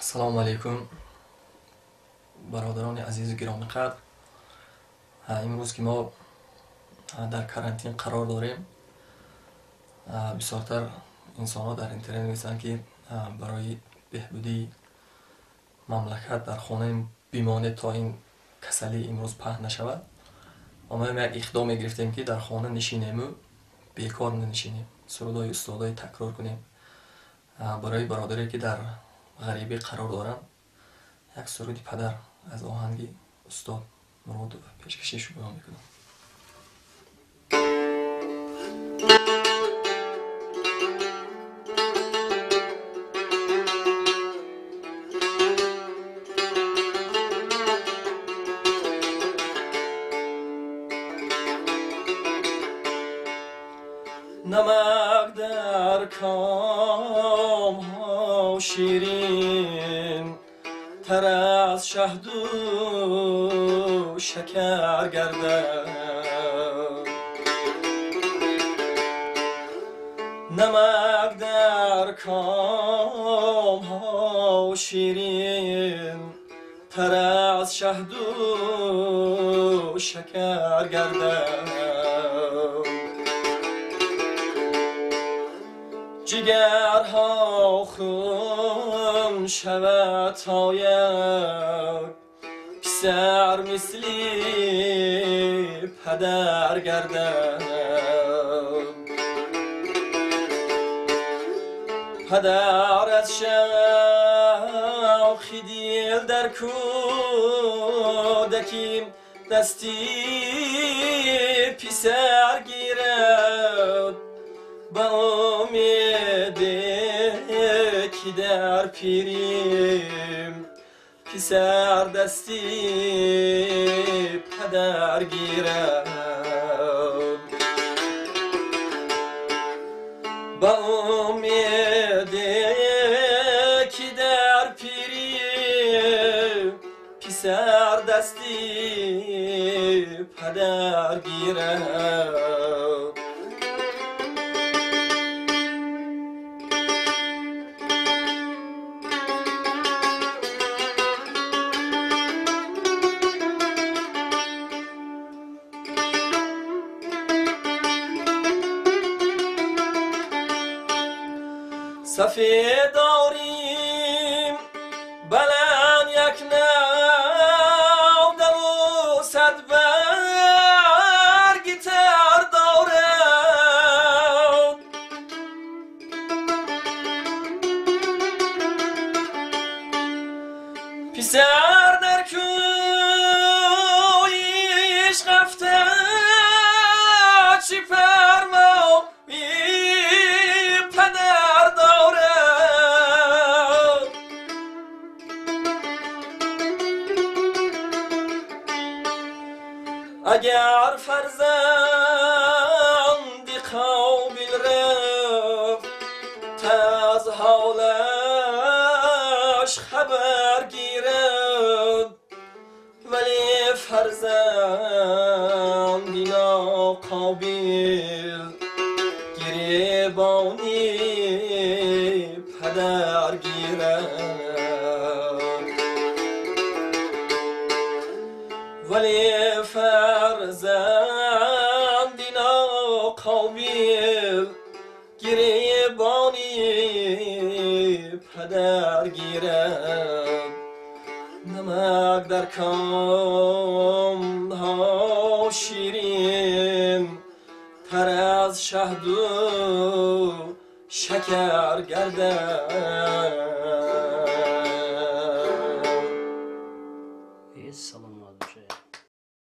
السلام علیکم برادران عزیز و گرامی قدر. امروز که ما در کرانتین قرار داریم، بسیارتر انسان ها در اینترنت می‌نویسند که برای بهبودی مملکت در خانه بیمانه تا این کسلی امروز پهن نشود، ما یک اقدام گرفتیم که در خانه نشینیم و بیکار ننشینیم، سرودای استادای تکرار کنیم. برای برادری که در غریبه قرار دارن یک سرودی پدر از آهنگ استاد مراد پیشکشی شما میکنم. نمک در کام ها شیرین تر از شهد و شکر گردد، نمک در کام ها شیرین تر از شهد و شکر گردد، جگرها خون شود تا یک پسر مثلی پدر گردد، پدر از شوق دل در کودکی دستی پسر گیرد، با امید که در پیریم پسر دستی پدر گیرد، با امید که در پیریم پسر دستی پدر گیرد. سفید داریم بلند یک نو دو صد برگی تر دارد، پسر در کویش رفته چی فرما اگر فرزندی قابل رفت از حالش خبر گیرد، ولی فرزندی ناقابل گریبانی پدر گیرد، ولی فرزندی ناقابل گریبانی پدر گیرد، نمک در کام ها شیرین تر از شهد و شکر گردد.